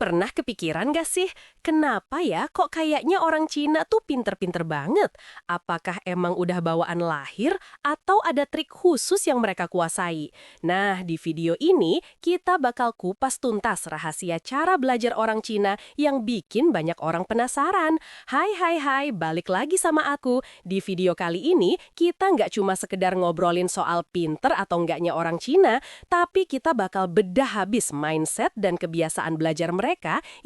Pernah kepikiran gak sih, kenapa ya kok kayaknya orang Cina tuh pinter-pinter banget? Apakah emang udah bawaan lahir atau ada trik khusus yang mereka kuasai? Nah, di video ini kita bakal kupas tuntas rahasia cara belajar orang Cina yang bikin banyak orang penasaran. Hai, balik lagi sama aku. Di video kali ini, kita nggak cuma sekedar ngobrolin soal pinter atau enggaknya orang Cina, tapi kita bakal bedah habis mindset dan kebiasaan belajar mereka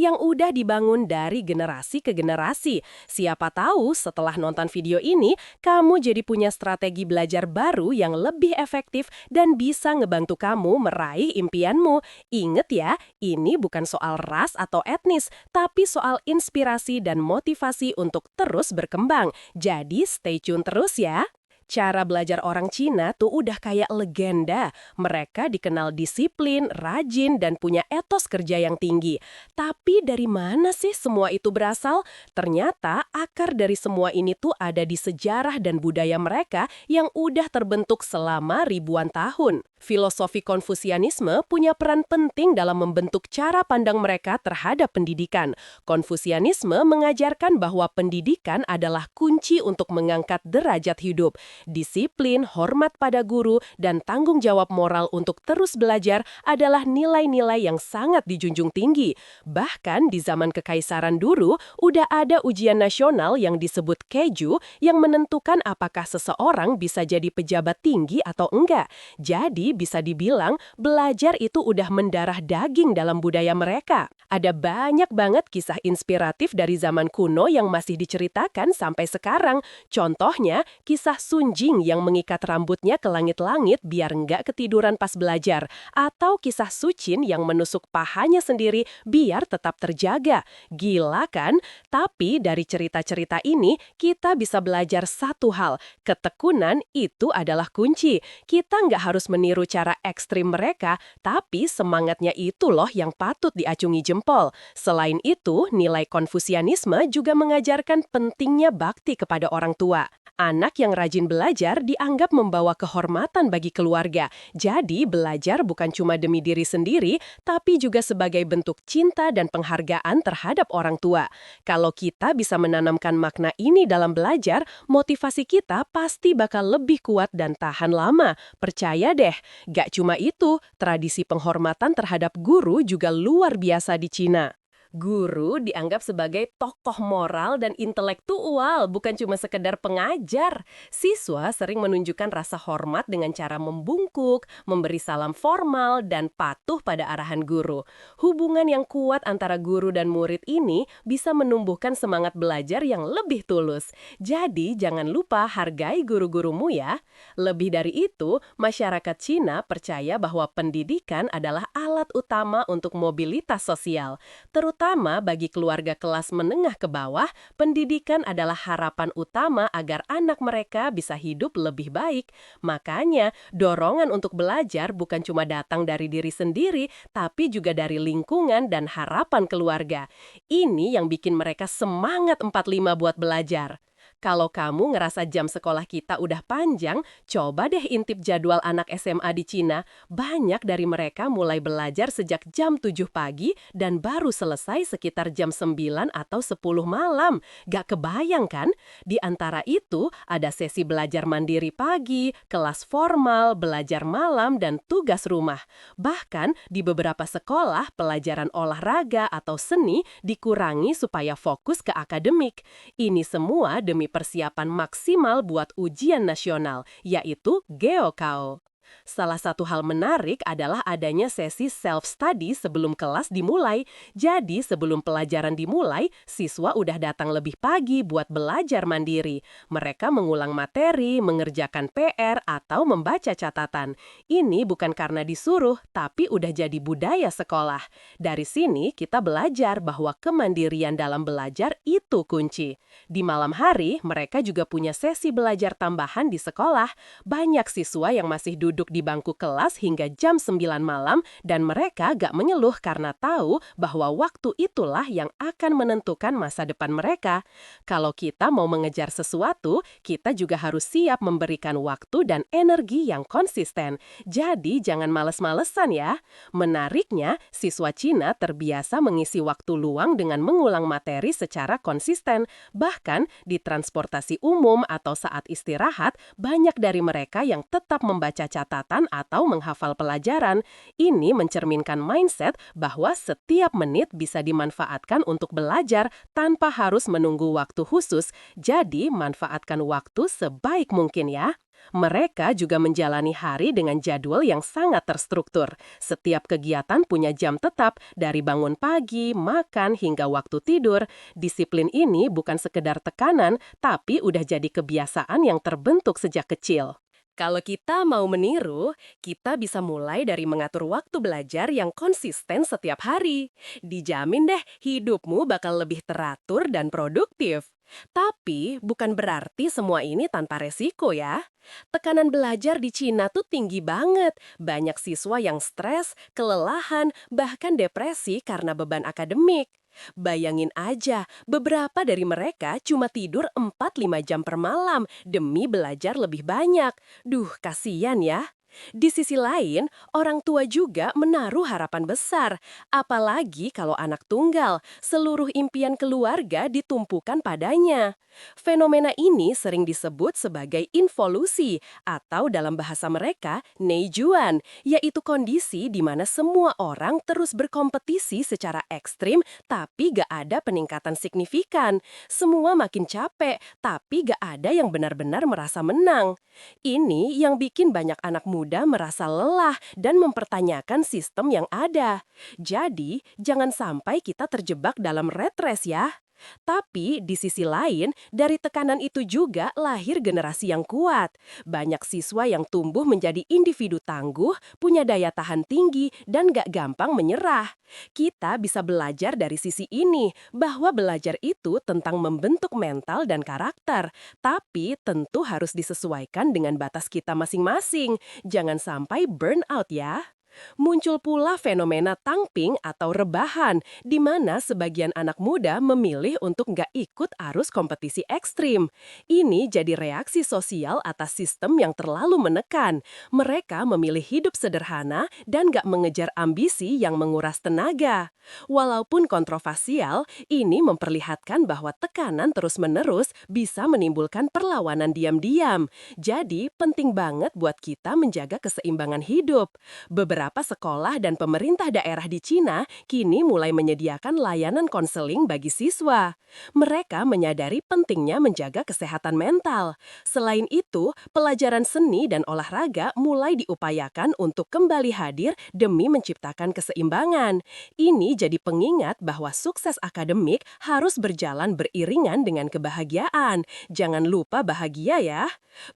yang udah dibangun dari generasi ke generasi. Siapa tahu setelah nonton video ini, kamu jadi punya strategi belajar baru yang lebih efektif dan bisa ngebantu kamu meraih impianmu. Ingat ya, ini bukan soal ras atau etnis, tapi soal inspirasi dan motivasi untuk terus berkembang. Jadi stay tune terus ya. Cara belajar orang Cina tuh udah kayak legenda. Mereka dikenal disiplin, rajin, dan punya etos kerja yang tinggi. Tapi dari mana sih semua itu berasal? Ternyata akar dari semua ini tuh ada di sejarah dan budaya mereka yang udah terbentuk selama ribuan tahun. Filosofi Konfusianisme punya peran penting dalam membentuk cara pandang mereka terhadap pendidikan. Konfusianisme mengajarkan bahwa pendidikan adalah kunci untuk mengangkat derajat hidup. Disiplin, hormat pada guru, dan tanggung jawab moral untuk terus belajar adalah nilai-nilai yang sangat dijunjung tinggi. Bahkan di zaman kekaisaran dulu, udah ada ujian nasional yang disebut keju yang menentukan apakah seseorang bisa jadi pejabat tinggi atau enggak. Jadi bisa dibilang belajar itu udah mendarah daging dalam budaya mereka. Ada banyak banget kisah inspiratif dari zaman kuno yang masih diceritakan sampai sekarang. Contohnya, kisah Sun Jing yang mengikat rambutnya ke langit-langit biar nggak ketiduran pas belajar. Atau kisah Su Qin yang menusuk pahanya sendiri biar tetap terjaga. Gila kan? Tapi dari cerita-cerita ini, kita bisa belajar satu hal. Ketekunan itu adalah kunci. Kita nggak harus meniru cara ekstrim mereka, tapi semangatnya itu loh yang patut diacungi jempol. Selain itu, nilai Konfusianisme juga mengajarkan pentingnya bakti kepada orang tua. Anak yang rajin belajar dianggap membawa kehormatan bagi keluarga. Jadi, belajar bukan cuma demi diri sendiri, tapi juga sebagai bentuk cinta dan penghargaan terhadap orang tua. Kalau kita bisa menanamkan makna ini dalam belajar, motivasi kita pasti bakal lebih kuat dan tahan lama. Percaya deh, gak cuma itu, tradisi penghormatan terhadap guru juga luar biasa di Cina. Guru dianggap sebagai tokoh moral dan intelektual, bukan cuma sekedar pengajar. Siswa sering menunjukkan rasa hormat dengan cara membungkuk, memberi salam formal, dan patuh pada arahan guru. Hubungan yang kuat antara guru dan murid ini bisa menumbuhkan semangat belajar yang lebih tulus. Jadi, jangan lupa hargai guru-gurumu ya. Lebih dari itu, masyarakat Cina percaya bahwa pendidikan adalah alat utama untuk mobilitas sosial. Terutama bagi keluarga kelas menengah ke bawah, pendidikan adalah harapan utama agar anak mereka bisa hidup lebih baik. Makanya, dorongan untuk belajar bukan cuma datang dari diri sendiri, tapi juga dari lingkungan dan harapan keluarga. Ini yang bikin mereka semangat 45 buat belajar. Kalau kamu ngerasa jam sekolah kita udah panjang, coba deh intip jadwal anak SMA di Cina. Banyak dari mereka mulai belajar sejak jam 7 pagi dan baru selesai sekitar jam 9 atau 10 malam. Gak kebayang kan? Di antara itu, ada sesi belajar mandiri pagi, kelas formal, belajar malam, dan tugas rumah. Bahkan, di beberapa sekolah, pelajaran olahraga atau seni dikurangi supaya fokus ke akademik. Ini semua demi persiapan maksimal buat ujian nasional, yaitu Gaokao. Salah satu hal menarik adalah adanya sesi self-study sebelum kelas dimulai. Jadi sebelum pelajaran dimulai, siswa udah datang lebih pagi buat belajar mandiri. Mereka mengulang materi, mengerjakan PR, atau membaca catatan. Ini bukan karena disuruh, tapi udah jadi budaya sekolah. Dari sini kita belajar bahwa kemandirian dalam belajar itu kunci. Di malam hari, mereka juga punya sesi belajar tambahan di sekolah. Banyak siswa yang masih duduk duduk di bangku kelas hingga jam 9 malam dan mereka gak mengeluh karena tahu bahwa waktu itulah yang akan menentukan masa depan mereka. Kalau kita mau mengejar sesuatu, kita juga harus siap memberikan waktu dan energi yang konsisten. Jadi jangan males-malesan ya. Menariknya, siswa Cina terbiasa mengisi waktu luang dengan mengulang materi secara konsisten. Bahkan di transportasi umum atau saat istirahat, banyak dari mereka yang tetap membaca catatan atau menghafal pelajaran. Ini mencerminkan mindset bahwa setiap menit bisa dimanfaatkan untuk belajar tanpa harus menunggu waktu khusus. Jadi, manfaatkan waktu sebaik mungkin ya. Mereka juga menjalani hari dengan jadwal yang sangat terstruktur. Setiap kegiatan punya jam tetap, dari bangun pagi, makan, hingga waktu tidur. Disiplin ini bukan sekedar tekanan, tapi udah jadi kebiasaan yang terbentuk sejak kecil. Kalau kita mau meniru, kita bisa mulai dari mengatur waktu belajar yang konsisten setiap hari. Dijamin deh, hidupmu bakal lebih teratur dan produktif. Tapi bukan berarti semua ini tanpa resiko ya. Tekanan belajar di Cina tuh tinggi banget. Banyak siswa yang stres, kelelahan, bahkan depresi karena beban akademik. Bayangin aja, beberapa dari mereka cuma tidur 4-5 jam per malam demi belajar lebih banyak. Duh, kasihan ya. Di sisi lain, orang tua juga menaruh harapan besar. Apalagi kalau anak tunggal, seluruh impian keluarga ditumpukan padanya. Fenomena ini sering disebut sebagai involusi atau dalam bahasa mereka, neijuan, yaitu kondisi di mana semua orang terus berkompetisi secara ekstrim tapi gak ada peningkatan signifikan. Semua makin capek, tapi gak ada yang benar-benar merasa menang. Ini yang bikin banyak anak muda merasa lelah dan mempertanyakan sistem yang ada. Jadi, jangan sampai kita terjebak dalam rat race ya. Tapi di sisi lain, dari tekanan itu juga lahir generasi yang kuat. Banyak siswa yang tumbuh menjadi individu tangguh, punya daya tahan tinggi, dan gak gampang menyerah. Kita bisa belajar dari sisi ini, bahwa belajar itu tentang membentuk mental dan karakter. Tapi tentu harus disesuaikan dengan batas kita masing-masing. Jangan sampai burnout ya. Muncul pula fenomena tangping atau rebahan, di mana sebagian anak muda memilih untuk nggak ikut arus kompetisi ekstrim. Ini jadi reaksi sosial atas sistem yang terlalu menekan. Mereka memilih hidup sederhana dan nggak mengejar ambisi yang menguras tenaga. Walaupun kontroversial, ini memperlihatkan bahwa tekanan terus-menerus bisa menimbulkan perlawanan diam-diam. Jadi, penting banget buat kita menjaga keseimbangan hidup. Beberapa sekolah dan pemerintah daerah di Cina kini mulai menyediakan layanan konseling bagi siswa. Mereka menyadari pentingnya menjaga kesehatan mental. Selain itu, pelajaran seni dan olahraga mulai diupayakan untuk kembali hadir demi menciptakan keseimbangan. Ini jadi pengingat bahwa sukses akademik harus berjalan beriringan dengan kebahagiaan. Jangan lupa bahagia ya.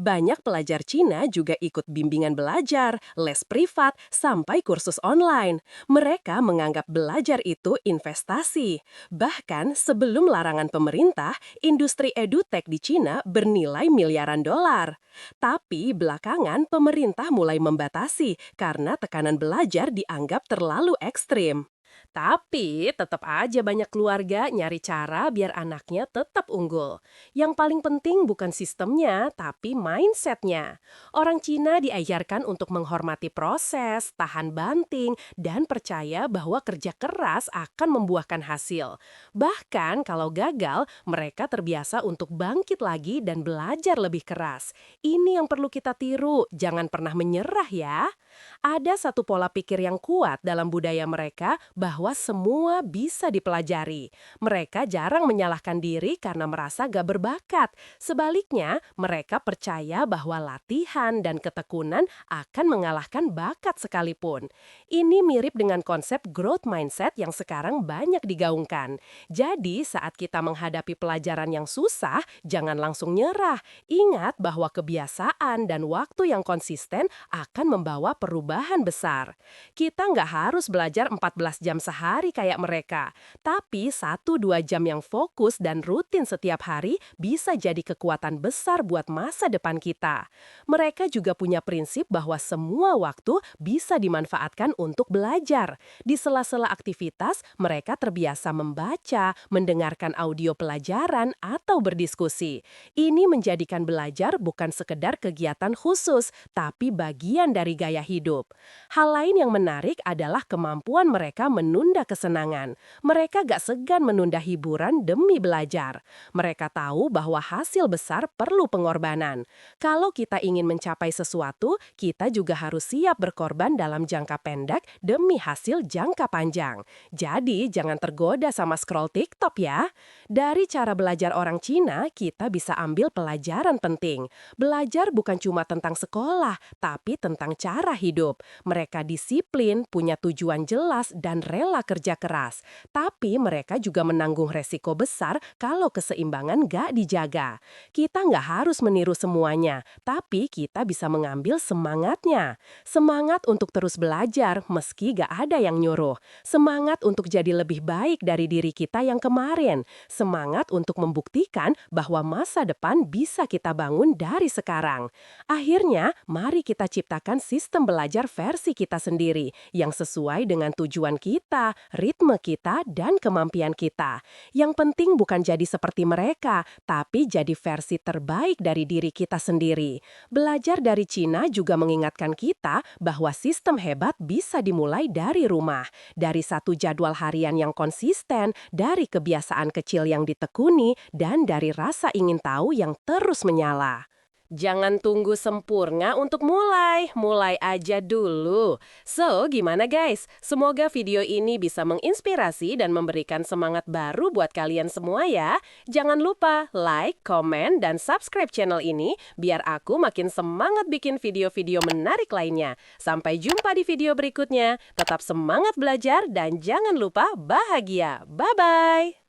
Banyak pelajar Cina juga ikut bimbingan belajar, les privat, sampai kursus online. Mereka menganggap belajar itu investasi. Bahkan sebelum larangan pemerintah, industri edutech di Cina bernilai miliaran dolar. Tapi belakangan pemerintah mulai membatasi karena tekanan belajar dianggap terlalu ekstrim. Tapi tetap aja banyak keluarga nyari cara biar anaknya tetap unggul. Yang paling penting bukan sistemnya, tapi mindsetnya. Orang Cina diajarkan untuk menghormati proses, tahan banting, dan percaya bahwa kerja keras akan membuahkan hasil. Bahkan kalau gagal, mereka terbiasa untuk bangkit lagi dan belajar lebih keras. Ini yang perlu kita tiru, jangan pernah menyerah ya. Ada satu pola pikir yang kuat dalam budaya mereka bahwa semua bisa dipelajari. Mereka jarang menyalahkan diri karena merasa gak berbakat. Sebaliknya, mereka percaya bahwa latihan dan ketekunan akan mengalahkan bakat sekalipun. Ini mirip dengan konsep growth mindset yang sekarang banyak digaungkan. Jadi, saat kita menghadapi pelajaran yang susah, jangan langsung nyerah. Ingat bahwa kebiasaan dan waktu yang konsisten akan membawa perubahan besar. Kita nggak harus belajar 14 jam sehari kayak mereka. Tapi 1-2 jam yang fokus dan rutin setiap hari bisa jadi kekuatan besar buat masa depan kita. Mereka juga punya prinsip bahwa semua waktu bisa dimanfaatkan untuk belajar. Di sela-sela aktivitas, mereka terbiasa membaca, mendengarkan audio pelajaran, atau berdiskusi. Ini menjadikan belajar bukan sekedar kegiatan khusus, tapi bagian dari gaya hidup. Hal lain yang menarik adalah kemampuan mereka menunda kesenangan. Mereka gak segan menunda hiburan demi belajar. Mereka tahu bahwa hasil besar perlu pengorbanan. Kalau kita ingin mencapai sesuatu, kita juga harus siap berkorban dalam jangka pendek demi hasil jangka panjang. Jadi, jangan tergoda sama scroll TikTok ya. Dari cara belajar orang Cina, kita bisa ambil pelajaran penting. Belajar bukan cuma tentang sekolah, tapi tentang cara hidup. Mereka disiplin, punya tujuan jelas, dan rela kerja keras. Tapi mereka juga menanggung resiko besar kalau keseimbangan gak dijaga. Kita nggak harus meniru semuanya, tapi kita bisa mengambil semangatnya. Semangat untuk terus belajar meski gak ada yang nyuruh. Semangat untuk jadi lebih baik dari diri kita yang kemarin. Semangat untuk membuktikan bahwa masa depan bisa kita bangun dari sekarang. Akhirnya, mari kita ciptakan sistem belajar versi kita sendiri yang sesuai dengan tujuan kita, ritme kita, dan kemampuan kita. Yang penting bukan jadi seperti mereka, tapi jadi versi terbaik dari diri kita sendiri. Belajar dari Cina juga mengingatkan kita bahwa sistem hebat bisa dimulai dari rumah, dari satu jadwal harian yang konsisten, dari kebiasaan kecil yang ditekuni, dan dari rasa ingin tahu yang terus menyala. Jangan tunggu sempurna untuk mulai aja dulu. So, gimana guys? Semoga video ini bisa menginspirasi dan memberikan semangat baru buat kalian semua ya. Jangan lupa like, komen, dan subscribe channel ini biar aku makin semangat bikin video-video menarik lainnya. Sampai jumpa di video berikutnya. Tetap semangat belajar dan jangan lupa bahagia. Bye-bye!